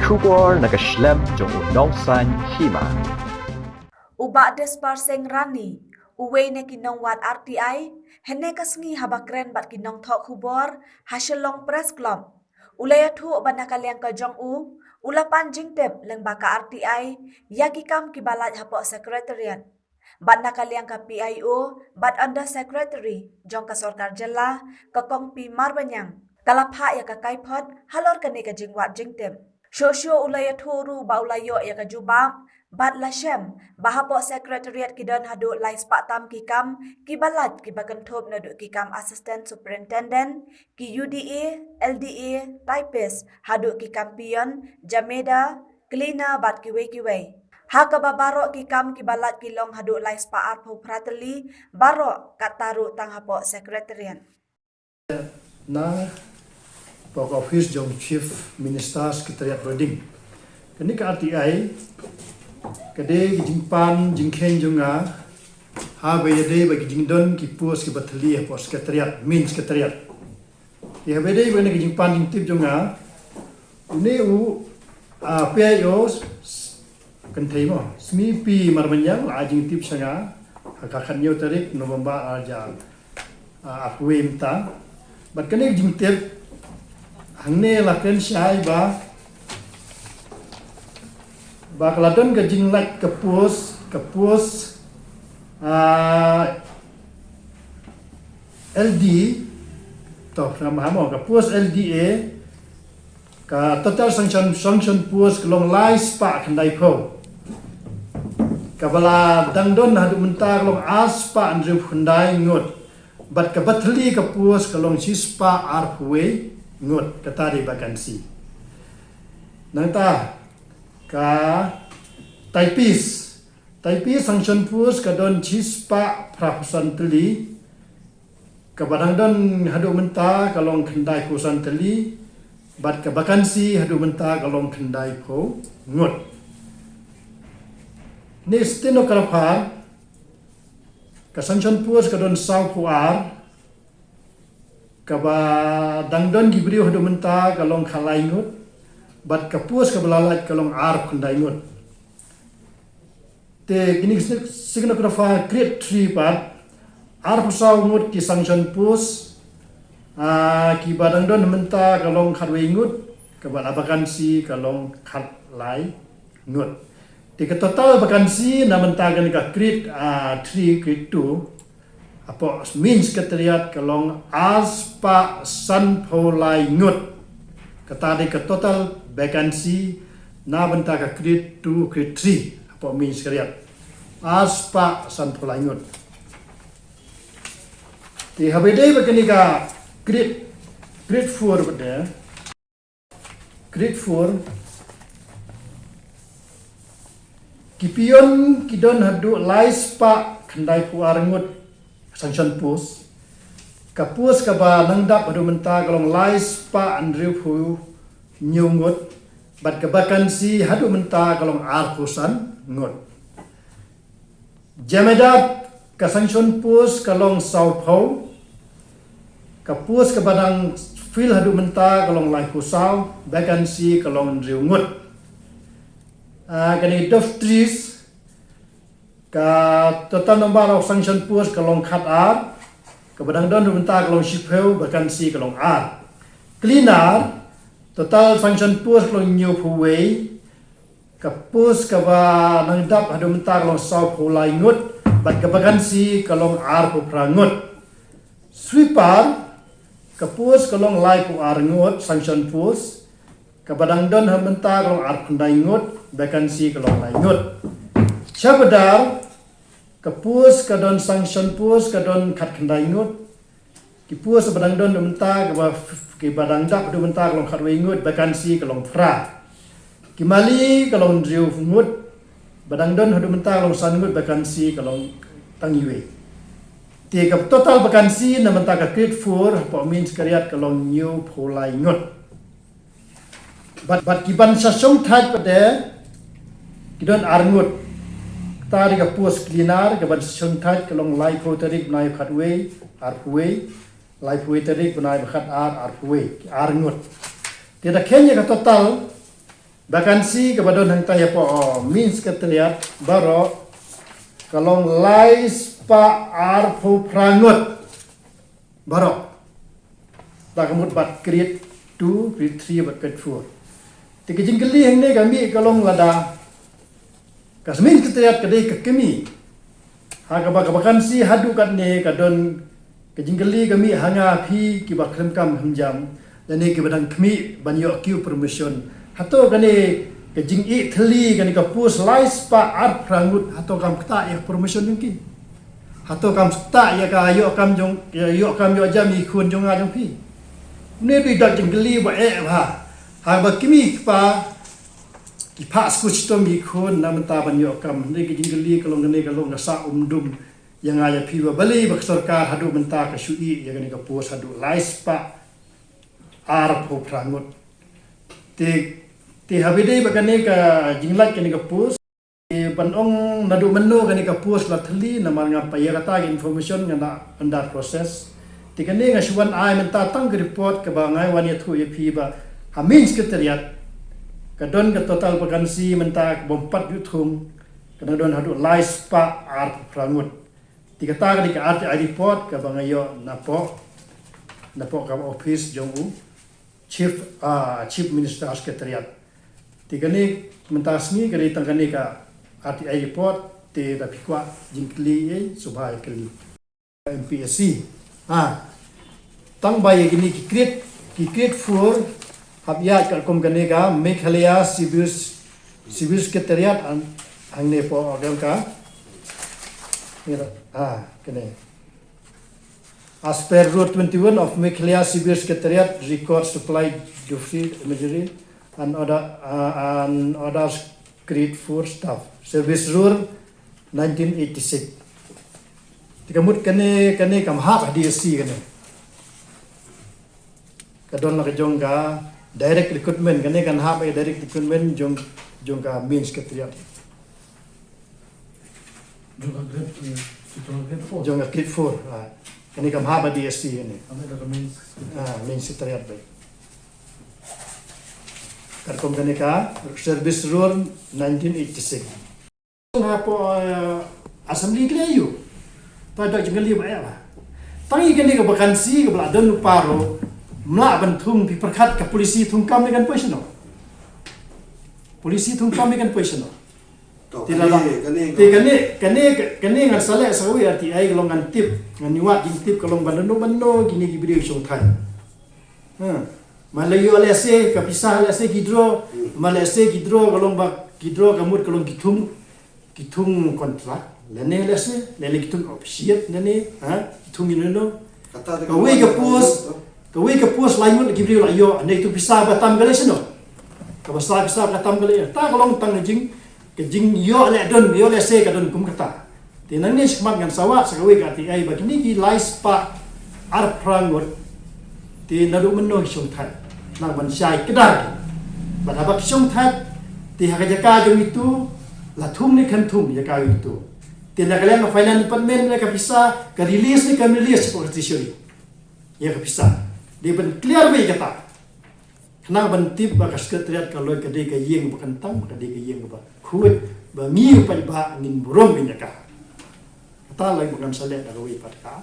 Kubor nagaslem jong unongsan Hima. Uba Disparsing Rani, uwe ne kinong wat RTI, hene kasngi habakren bat kinong thok kubor, hasilong press club. Ulaya thu banakaliang ka jong ulapan jingtep Lyngba ka RTI, yakikam kibalat Hapoh Secretariat. Bat nakaliang ka PIO, bat under secretary, jong ka sorkar jela, kakong pi marbanyang. Kalapha ya ka kaipot, halor kani ka jingwat jingtep. Shosho ulaya thu ba ulayo ya ka jubam, bat lashem, Hapoh Secretariat kidan hadu Lait patam kikam, kibalat kibagantob na du kikam assistant superintendent, ki UDA, LDA, typist, hadu kikam pion, jameda, cleaner bat kiwe. Hakaba baro kikam kibalat kilong hadu Lait pa Hapoh prateli, baro kataru tang Hapoh Secretariat. Na Pok Office jong Chief Minister Secretariat Roding. Kini ke RTI kade jingpan jingken jonga ha bayade bagi jingdon ki pos ki batali Hapoh Secretariat min Secretariat. Ya bayade bagi jingpan jingtip jonga une PIO kan themo smi pi marmanyang la jingtip sanga hakakan yo tarik November aja apuim ta bat kane jingtip hangne la ken syai ba keladon ke jinglat kepus LD toh nama mo kepus LDA ka total sanction pus kelong Lait pa kendai po kabala dangdon hadu mentar kelong aspa andru kendai ngut bat ka batli kepus kelong sispa arpwe ngut kata di vakansi nangta ka typist sanction pus kadon cispa prapusan Tylli ka badangdon hadu menta kalong kendai pusan Tylli bat ka vakansi hadu menta kalong kendai po ngut ni steno kalapar ka sanction pus kadon sau puar ka badangdon gibriu hadu menta kalong khalai ngut bat kapus ka belalat kalong arp kendai ngut te kini signa krafa create 3 part arp saw ngut ki sanction pus ki badangdon menta kalong khatwe ngut ka bala vakansi kalong khatlai ngut te ka total vakansi na menta kan ka create 3 create 2 Hapoh min Secretariat kalong aspa sanpolai ngut kata de ke total vakansi na benta ka grade 2 grade 3 Hapoh min Secretariat aspa sanpolai ngut ti habede bakani ka grade 4 bade grade 4 kipion kidon hadu Lait pa kendai puar ngut sanction pus kapus ka ba nangdap hadu menta kalong Lait pa andriu pu nyungut bat ka vakansi hadu menta kalong arpusan ngut jameda ka sanction pus kalong Hapoh kapus ka badang fil hadu menta kalong Lait pusau vakansi kalong andriu ngut kani doftris ka total number of sanction pus kalong khat ar ka badangdon benta kalong shipeu vakansi kalong ar cleaner total sanction pus kalong new puwei ka pus ka ba nangdap hadu menta kalong sau pulai ngut bat ka vakansi kalong ar pu prangut sweeper ka pus kalong Lait pu ar ngut sanction pus ka badangdon menta kalong ar pendai ngut vakansi kalong Lait ngut Syabadar kapus kadon sanction pus kadon khat kendai ngut ki pus badangdon menta ke badangdak du menta kalong khat ngut vakansi kalong fra ki mali kalong driu ngut badangdon hadu menta kalong san ngut vakansi kalong tangiwe ti ka total vakansi na menta ka grade 4 Hapoh min Secretariat kalong new pholai ngut bat ki ban sa song that pade kidon ar ngut tadi ka pus cleaner ka ban suntat kalong Lait po tarik nai khatwe arpwe Lait po tarik nai khat ar arpwe ar ngut ti da kenya ka total vakansi kepada hang tay Hapoh min Secretariat baro kalong lais pa arpo prangut baro tak kemut bat grade 2 grade 3 bat grade 4 tiga jingkeli hang ni kami kalong lada kasmin Secretariat kedai kami ha vakansi hadu kat ni kadon kejingkeli kami hanga phi ki ba klem kam hamjam dan ni ki badang kami banyo kiu promotion hato kani kejing I Tylli kani ka pus lais pa art prangut hato kam kta ya promotion ki hato kam kta ya ka yo kam jong yo kam yo jam I khun jong a jong phi ne bi dak jingkeli ba ba ha ba kimi pa ki pa sku stom I khun nam ta banyo kam ni kejingkeli kalong kani kalong sa dum yang ayah piwa beli berserkar hadu mentah ke sui yang ni ke pos hadu lais pa arpo prangut ti habide bagane ka jinglat ke ni ke pos panong nadu menu ke ni ke pos la Tylli nama ngapa ya kata information ngana under process ti kene ngasuan ai mentah tang ke report ke bangai wan ya thu ya piwa hamin Secretariat kadon ke total vakansi mentah bompat yuthum kena don hadu lais pa arpo prangut tiga taga di ka report ka bangayo napo ka office jongu chief minister Secretariat tiga ni mentas ni kali tangani ka RTI report te da pikwa jingkli subhai kali MPSC tang bayi gini ki create for habya ka kom kane ka Meghalaya civil Secretariat ang ne po agam ka kene. As per Rule 21 of Meghalaya Civil Secretariat record supply duty imagery and other grade 4 staff. Service Rule 1986. Tikamut kene kam hap DSC kene. Kadon la kajong ka direct recruitment kene kan hap direct recruitment jong ka main Secretariat. Jong grade 4 kani kam haba DSC ini main Secretariat baik karkom kani ka service rule 1986 Hapoh assembly kelayu pada jengeli baik lah tangi kani ka vakansi ka beladan paro mla bantung pi perkat ka polisi tungkam dengan personal polisi tungkam dengan personal tidak lah. Kani ngan saleh sawi RTI kalau ngan tip ngan niwat jing tip kalau bando gini gibri song thai. Malayu LSA kapisah LSA gidro Malaysia gidro kalau bak gidro kamut kalau gitung kontrak lene LSA lene gitung opsiat lene gitung inono kawe ke pos lain gibri ayo ane itu pisah batam gale seno. Kabasa pisah batam gale ta kalau tang jing kejing yo le don yo le se ka don kum kata tinang ni semat ngan sawa sakawe ka ti ai bagini ki lais pa ar prangot ti nadu meno song thai nang ban sai kedar badabak song thai ti hakajaka jong itu la thum ni kan thum ya ka itu ti nakaleng finance department ne ka bisa ka release ni ka release for treasury ya ka bisa dia ben clear way kata kenang ban tip ba ka Secretariat ka loy ka de ka yeng ba kan tang ka de ka yeng ba kuat ba ngiu pa ba ngin burong binyaka ta lai bukan saleh da wi pat ka